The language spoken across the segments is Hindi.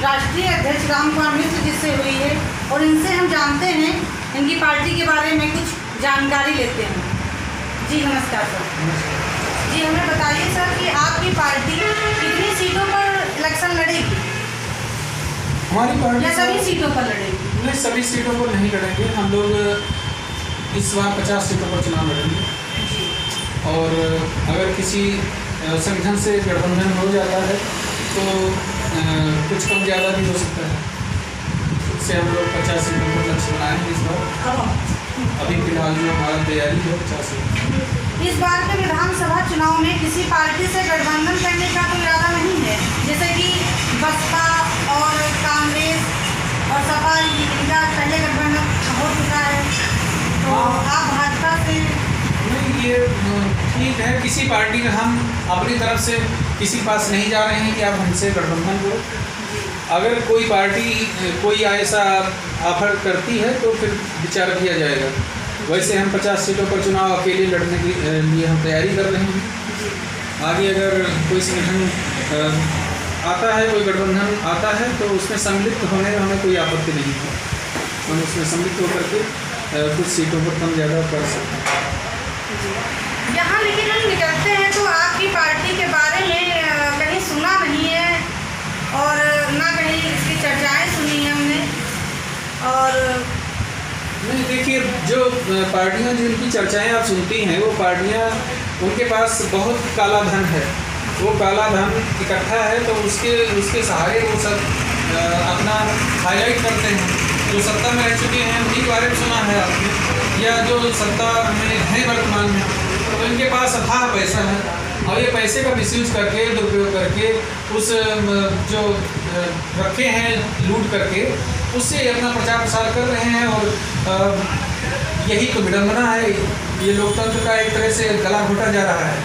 राष्ट्रीय अध्यक्ष रामकुमार मिश्र जी से हुई है और इनसे हम जानते हैं इनकी पार्टी के बारे में कुछ जानकारी लेते हैं। जी नमस्कार सर। जी हमें बताइए सर कि आपकी पार्टी कितनी सीटों पर इलेक्शन लड़ेगी? हमारी पार्टी या सभी सीटों पर लड़ेगी? नहीं, सभी सीटों पर नहीं लड़ेंगे। हम लोग इस बार 50 सीटों पर चुनाव लड़ेंगे और अगर किसी संगठन से गठबंधन हो जाता है तो कुछ कम ज़्यादा भी हो सकता है। इससे हम लोग 50 सीटों पर लक्ष्य बनाएंगे इस बार। अभी फिलहाल जो हमारा तैयारी है 50 सीट। इस बार के विधानसभा चुनाव में किसी पार्टी से गठबंधन करने का तो इरादा नहीं है, जैसे कि बसपा और कांग्रेस और सपा, इनका पहले गठबंधन हो चुका है, तो आप भाजपा से? नहीं, ये ठीक है। किसी पार्टी में हम अपनी तरफ से किसी के पास नहीं जा रहे हैं कि आप हमसे गठबंधन करो। अगर कोई पार्टी कोई ऐसा ऑफर करती है तो फिर विचार किया जाएगा। वैसे हम 50 सीटों पर चुनाव अकेले लड़ने के लिए हम तैयारी कर रहे हैं। आगे अगर कोई संगठन आता है, कोई गठबंधन आता है तो उसमें सम्मिलित होने में हमें कोई आपत्ति नहीं है। हम उसमें सम्मिलित होकर के कुछ सीटों पर कम ज़्यादा कर सकते हैं। यहाँ लेकिन हम निकलते हैं तो आपकी पार्टी के बारे में कहीं सुना नहीं है और ना कहीं इसकी चर्चाएँ सुनी है हमने। और नहीं, देखिए, जो पार्टियां जिनकी चर्चाएं आप सुनती हैं वो पार्टियां, उनके पास बहुत काला धन है। वो काला धन इकट्ठा है तो उसके सहारे वो सब अपना हाईलाइट करते हैं। जो सत्ता में रह चुके हैं उन्हीं के बारे में सुना है आपने, या जो सत्ता में है वर्तमान में, तो इनके पास अथाह पैसा है और ये पैसे का मिसयूज करके, दुरुपयोग करके, उस जो रखे हैं लूट करके, उससे अपना प्रचार प्रसार कर रहे हैं। और यही तो विडंबना है। ये लोकतंत्र का एक तरह से गला घोटा जा रहा है।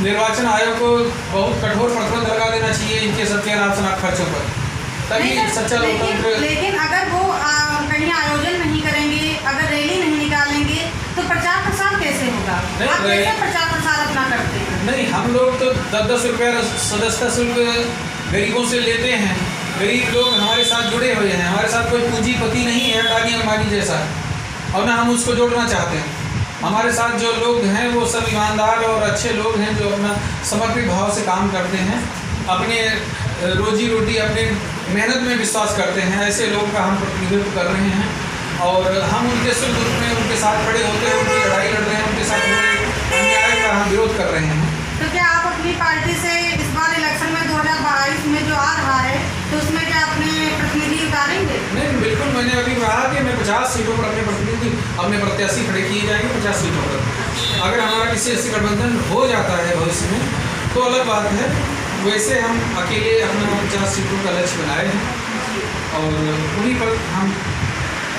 निर्वाचन आयोग को बहुत कठोर प्रतिबंध लगा देना चाहिए इनके सबके अनाप खर्चों पर, तभी सच्चा लोकतंत्र। लेकिन अगर वो कहीं आयोजन नहीं करेंगे, अगर रैली नहीं निकालेंगे तो प्रचार प्रसार कैसे होगा? आप कैसे प्रचार प्रसार अपना करते हैं? नहीं, हम लोग तो 10-10 रुपये सदस्यता शुल्क गरीबों से लेते हैं। गरीब लोग हमारे साथ जुड़े हुए हैं। हमारे साथ कोई पूंजीपति नहीं है अडानी अंबानी जैसा, और ना हम उसको जोड़ना चाहते हैं। हमारे साथ जो लोग हैं वो सब ईमानदार और अच्छे लोग हैं जो अपना समर्पित भाव से काम करते हैं, अपने रोजी रोटी, अपने मेहनत में विश्वास करते हैं। ऐसे लोगों का हम प्रतिनिधित्व कर रहे हैं और हम उनके सुख दुख में उनके साथ खड़े होते हैं, उनकी लड़ाई लड़ रहे हैं, उनके साथ अन्याय का हम विरोध कर रहे हैं। तो क्या आप अपनी पार्टी से इस बार इलेक्शन में 2022 में जो आ रहा है तो उसमें क्या अपने प्रतिनिधि उतारेंगे? नहीं, बिल्कुल। मैंने अभी कहा कि मैं 50 सीटों पर अपने प्रत्याशी खड़े किए जाएंगे 50 सीटों पर। अगर हमारा किसी ऐसी गठबंधन हो जाता है भविष्य में तो अलग बात है। वैसे हम अकेले अपना 50 सीटों का लक्ष्य बनाए हैं और उन्हीं पर हम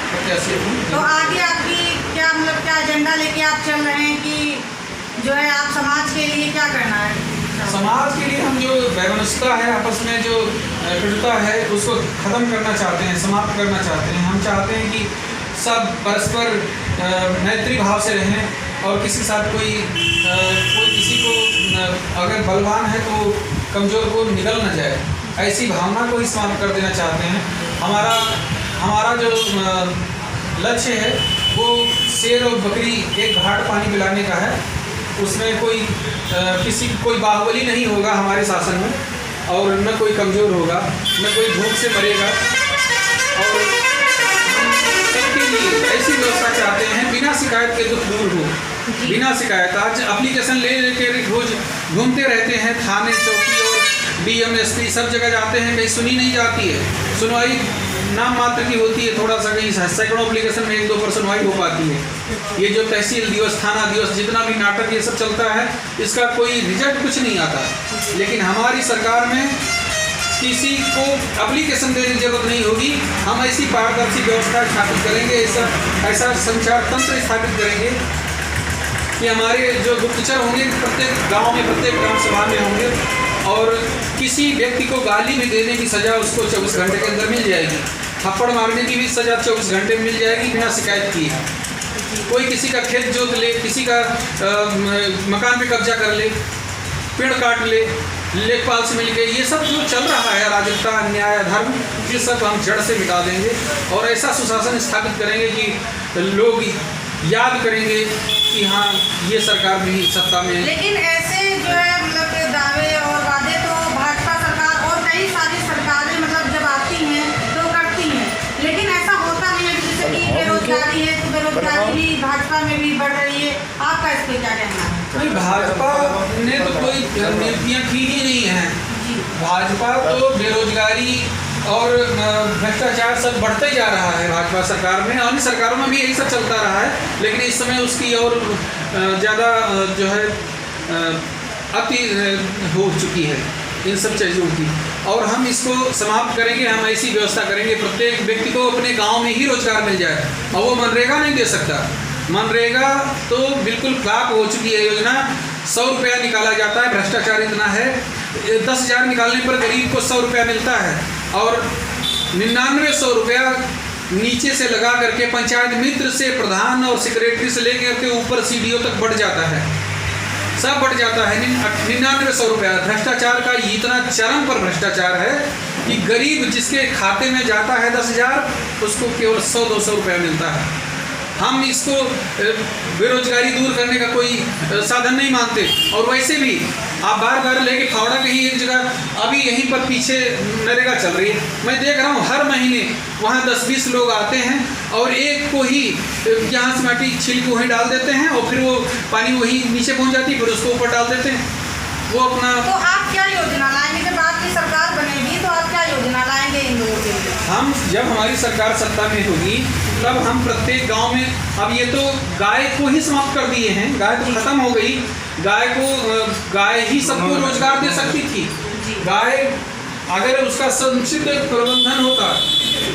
प्रत्याशी हैं। तो आगे आपकी क्या क्या एजेंडा लेके आप चल रहे हैं कि जो है आप समाज के लिए क्या करना है? समाज के लिए हम जो वैमनस्यता है, आपस में जो कटुता है, उसको ख़त्म करना चाहते हैं, समाप्त करना चाहते हैं। हम चाहते हैं कि सब परस्पर मैत्री भाव से रहें और किसी साथ कोई किसी को अगर बलवान है तो कमज़ोर को निगल न जाए, ऐसी भावना को ही समाप्त कर देना चाहते हैं। हमारा जो लक्ष्य है वो शेर और बकरी एक घाट पानी पिलाने का है। उसमें कोई बाहुबली नहीं होगा हमारे शासन में और न कोई कमज़ोर होगा, न कोई भूख से मरेगा। और सबके लिए ऐसी व्यवस्था चाहते हैं बिना शिकायत के दुख दूर हो, बिना शिकायत। आज एप्लीकेशन ले के रोज घूमते रहते हैं, थाने चौकी और DM SP सब जगह जाते हैं, कहीं सुनी नहीं जाती है। सुनवाई नाम मात्र की होती है, थोड़ा सा कहीं सैकड़ों एप्लीकेशन में 1-2 पर सुनवाई हो पाती है। ये जो तहसील दिवस, थाना दिवस, जितना भी नाटक ये सब चलता है, इसका कोई रिजल्ट कुछ नहीं आता। लेकिन हमारी सरकार में किसी को एप्लीकेशन देने की जरूरत नहीं होगी। हम ऐसी पारदर्शी व्यवस्था स्थापित करेंगे, ऐसा संचार तंत्र स्थापित करेंगे कि हमारे जो गुप्तचर होंगे प्रत्येक गांव में, प्रत्येक ग्राम सभा में होंगे और किसी व्यक्ति को गाली भी देने की सज़ा उसको 24 घंटे के अंदर मिल जाएगी। थप्पड़ मारने की भी सज़ा 24 घंटे में मिल जाएगी बिना शिकायत किए। कोई किसी का खेत जोत ले, किसी का मकान पे कब्जा कर ले, पेड़ काट ले, लेखपाल से मिलके ये सब जो चल रहा है अराजकता, अन्याय, अधर्म, ये सब हम जड़ से मिटा देंगे और ऐसा सुशासन स्थापित करेंगे कि लोग याद करेंगे कि हाँ ये सरकार भी सत्ता में है। लेकिन ऐसे जो है मतलब दावे और वादे तो भाजपा सरकार और कई सारी सरकारें मतलब जब आती हैं तो करती हैं, लेकिन ऐसा होता नहीं है। जैसे कि बेरोजगारी है तो बेरोजगारी भी भाजपा में भी बढ़ रही है, आपका इस पर क्या कहना है? नहीं, भाजपा ने तो कोई नियुक्तियाँ की ही नहीं है। भाजपा तो बेरोजगारी और भ्रष्टाचार सब बढ़ते ही जा रहा है भाजपा सरकार में। अन्य सरकारों में भी यही सब चलता रहा है, लेकिन इस समय उसकी और ज़्यादा जो है अति हो चुकी है इन सब चीज़ों की, और हम इसको समाप्त करेंगे। हम ऐसी व्यवस्था करेंगे प्रत्येक व्यक्ति को अपने गांव में ही रोजगार मिल जाए। और वो मनरेगा नहीं दे सकता, मनरेगा तो बिल्कुल फ्लॉप हो चुकी है योजना। 100 रुपया निकाला जाता है, भ्रष्टाचार इतना है। 10,000 निकालने पर गरीब को 100 रुपया मिलता है और 9900 रुपया नीचे से लगा करके पंचायत मित्र से प्रधान और सेक्रेटरी से लेकर के ऊपर सीडीओ तक बढ़ जाता है, सब बढ़ जाता है। 9900 रुपया भ्रष्टाचार का इतना चरम पर भ्रष्टाचार है कि गरीब जिसके खाते में जाता है 10,000 उसको केवल 100-200 रुपया मिलता है। हम इसको बेरोजगारी दूर करने का कोई साधन नहीं मानते। और वैसे भी आप बार बार लेके फावड़ा कहीं एक जगह, अभी यहीं पर पीछे नरेगा चल रही है, मैं देख रहा हूँ हर महीने वहाँ 10-20 लोग आते हैं और एक को ही यहाँ से माटी छिल के वहीं डाल देते हैं और फिर वो पानी वहीं नीचे पहुँच जाती है, फिर उसको ऊपर डाल देते हैं। वो अपना तो आप क्या योजना लाएंगे जब आपकी सरकार बनेगी? तो आप क्या योजना लाएंगे इन लोगों के लिए? हम जब हमारी सरकार सत्ता में होगी तब हम प्रत्येक गांव में, अब ये तो गाय को ही समाप्त कर दिए हैं, गाय तो खत्म हो गई। गाय ही सबको रोजगार दे सकती थी। गाय अगर उसका समुचित प्रबंधन होता,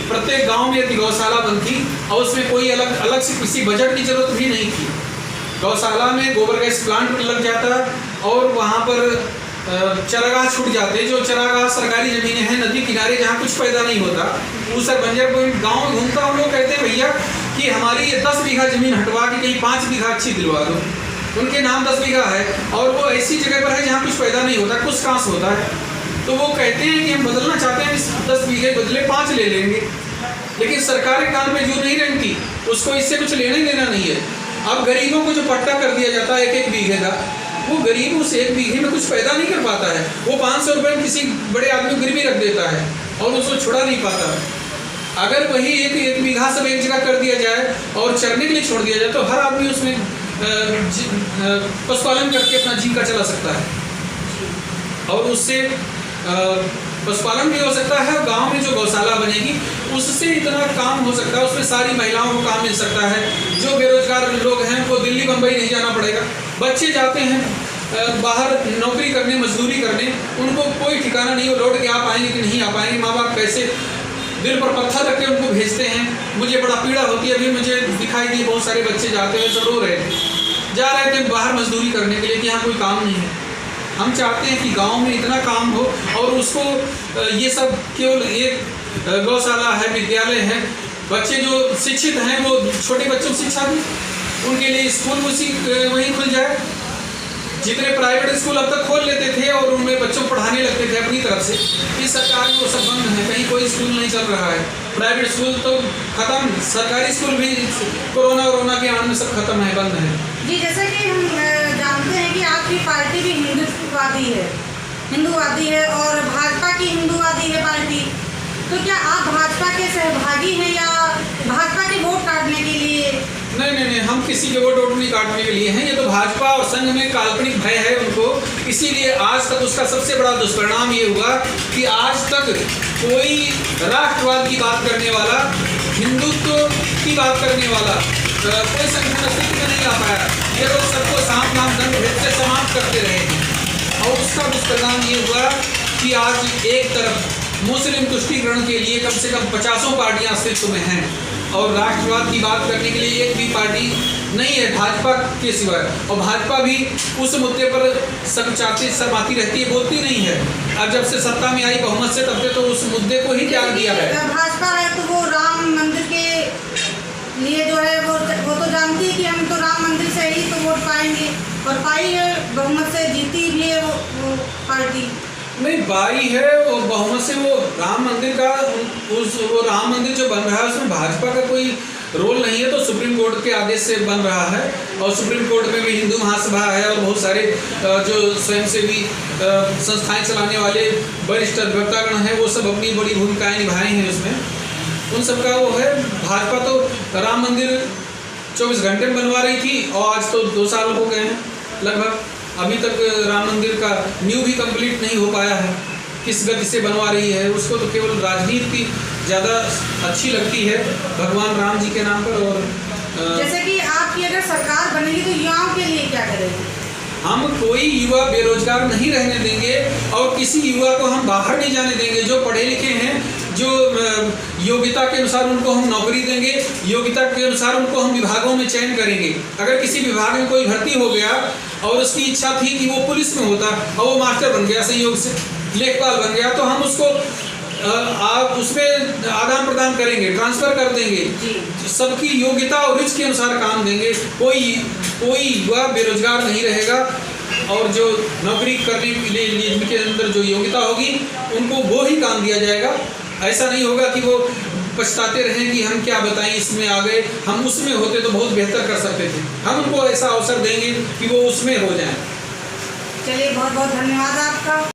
प्रत्येक गांव में यदि गौशाला बनती और उसमें कोई अलग से किसी बजट की जरूरत भी नहीं थी। गौशाला में गोबर गैस प्लांट लग जाता और वहाँ पर चरागाह छूट जाते। जो चरागाह सरकारी ज़मीनें हैं नदी किनारे जहाँ कुछ पैदा नहीं होता, उस बंजर कोई गाँव में घूमता, हम लोग कहते भैया कि हमारी ये 10 बीघा ज़मीन हटवा के कहीं 5 बीघा अच्छी दिलवा दो। उनके नाम 10 बीघा है और वो ऐसी जगह पर है जहाँ कुछ पैदा नहीं होता, कुछ कांस होता है। तो वो कहते हैं कि हम बदलना चाहते हैं, इस 10 बीघे बदले 5 ले लेंगे। लेकिन सरकार के कान में जो नहीं रहती उसको इससे कुछ लेना ही देना नहीं है। अब गरीबों को जो पट्टा कर दिया जाता है 1-1 बीघे का, वो गरीब उस 1 बीघे में कुछ पैदा नहीं कर पाता है। वो 500 रुपये किसी बड़े आदमी को गिरवी रख देता है और उसको छुड़ा नहीं पाता। अगर वही एक बीघा सब एक जगह कर दिया जाए और चरने के लिए छोड़ दिया जाए तो हर आदमी उसमें पशुपालन करके अपना जीविका चला सकता है और उससे पशुपालन भी हो सकता है। गांव में जो गौशाला बनेगी उससे इतना काम हो सकता है, उसमें सारी महिलाओं को काम मिल सकता है। जो बेरोजगार लोग हैं उनको दिल्ली बम्बई नहीं जाना पड़ेगा। बच्चे जाते हैं बाहर नौकरी करने, मजदूरी करने, उनको कोई ठिकाना नहीं, वो लौट के आ पाएंगे कि नहीं आ पाएंगे। माँ बाप कैसे दिल पर पत्थर रख के उनको भेजते हैं। मुझे बड़ा पीड़ा होती है। अभी मुझे दिखाई दी बहुत सारे बच्चे जाते हुए, सब रो रहे थे, जा रहे थे बाहर मजदूरी करने के लिए कि यहाँ कोई काम नहीं है। हम चाहते हैं कि गांव में इतना काम हो और उसको ये सब केवल एक गौशाला है, विद्यालय है, बच्चे जो शिक्षित हैं वो छोटे बच्चों को शिक्षा दें, उनके लिए स्कूल वहीं खुल जाए। जितने प्राइवेट स्कूल अब तक खोल लेते थे और उनमें बच्चों को पढ़ाने लगते थे अपनी तरफ से, इस सरकार में वो सब बंद है। कहीं कोई स्कूल नहीं चल रहा है। प्राइवेट स्कूल तो खत्म, सरकारी स्कूल भी कोरोना के आड़ में सब खत्म है, बंद है। जी, जैसे कि हम जानते हैं कि आपकी पार्टी भी हिंदूवादी है और भाजपा की हिंदूवादी है पार्टी, तो क्या आप भाजपा के सहभागी हैं या भाजपा के वोट काटने के लिए? नहीं, हम किसी के वोट नहीं काटने के लिए हैं। ये तो भाजपा और संघ में काल्पनिक भय है उनको, इसीलिए आज तक उसका सबसे बड़ा दुष्परिणाम ये हुआ कि आज तक कोई राष्ट्रवाद की बात करने वाला, हिंदुत्व की बात करने वाला कोई संगठन अस्तित्व में नहीं आ पाया। ये लोग सबको साम दाम दंड भेद से समाप्त करते रहे और उसका दुष्परिणाम ये हुआ कि आज एक तरफ मुस्लिम तुष्टीकरण के लिए कम से कम 50 पार्टियां अस्तित्व में हैं और राष्ट्रवाद की बात करने के लिए एक भी पार्टी नहीं है भाजपा के सिवाय। और भाजपा भी उस मुद्दे पर शर्माती रहती है, बोलती नहीं है। अब जब से सत्ता में आई बहुमत से, तब से तो उस मुद्दे को ही त्याग दिया है। भाजपा है तो वो राम मंदिर के लिए जो है वो तो जानती है कि हम तो राम मंदिर से ही तो वोट पाएंगे, और पाई है बहुमत से, जीती भी है वो पार्टी। नहीं, बाई है वो बहुमत से, वो राम मंदिर का वो राम मंदिर जो बन रहा है उसमें भाजपा का कोई रोल नहीं है, तो सुप्रीम कोर्ट के आदेश से बन रहा है। और सुप्रीम कोर्ट में भी हिंदू महासभा है और बहुत सारे जो स्वयंसेवी संस्थाएं चलाने वाले वरिष्ठ अधिवक्तागण हैं, वो सब अपनी बड़ी भूमिकाएं निभाए हैं उसमें। उन सबका वो है। भाजपा तो राम मंदिर 24 घंटे में बनवा रही थी और आज तो 2 साल हो गए हैं लगभग, अभी तक राम मंदिर का न्यू भी कंप्लीट नहीं हो पाया है। किस गति से बनवा रही है, उसको तो केवल राजनीति ज़्यादा अच्छी लगती है भगवान राम जी के नाम पर। और जैसे कि आपकी अगर सरकार बनेगी तो युवाओं के लिए क्या करेगी? हम कोई युवा बेरोजगार नहीं रहने देंगे और किसी युवा को हम बाहर नहीं जाने देंगे। जो पढ़े लिखे हैं, जो योग्यता के अनुसार उनको हम नौकरी देंगे, योग्यता के अनुसार उनको हम विभागों में चयन करेंगे। अगर किसी विभाग में कोई भर्ती हो गया और उसकी इच्छा थी कि वो पुलिस में होता और वो मास्टर बन गया, संयोग से लेखपाल बन गया, तो हम उसको आप उसमें आदान प्रदान करेंगे, ट्रांसफ़र कर देंगे, सबकी योग्यता और रुचि के अनुसार काम देंगे। कोई युवा बेरोजगार नहीं रहेगा और जो नौकरी करने के लिए जिनके अंदर जो योग्यता होगी उनको वो ही काम दिया जाएगा। ऐसा नहीं होगा कि वो पछताते रहें कि हम क्या बताएं, इसमें आ गए, हम उसमें होते तो बहुत बेहतर कर सकते थे। हम उनको ऐसा अवसर देंगे कि वो उसमें हो जाएं। चलिए, बहुत बहुत धन्यवाद आपका।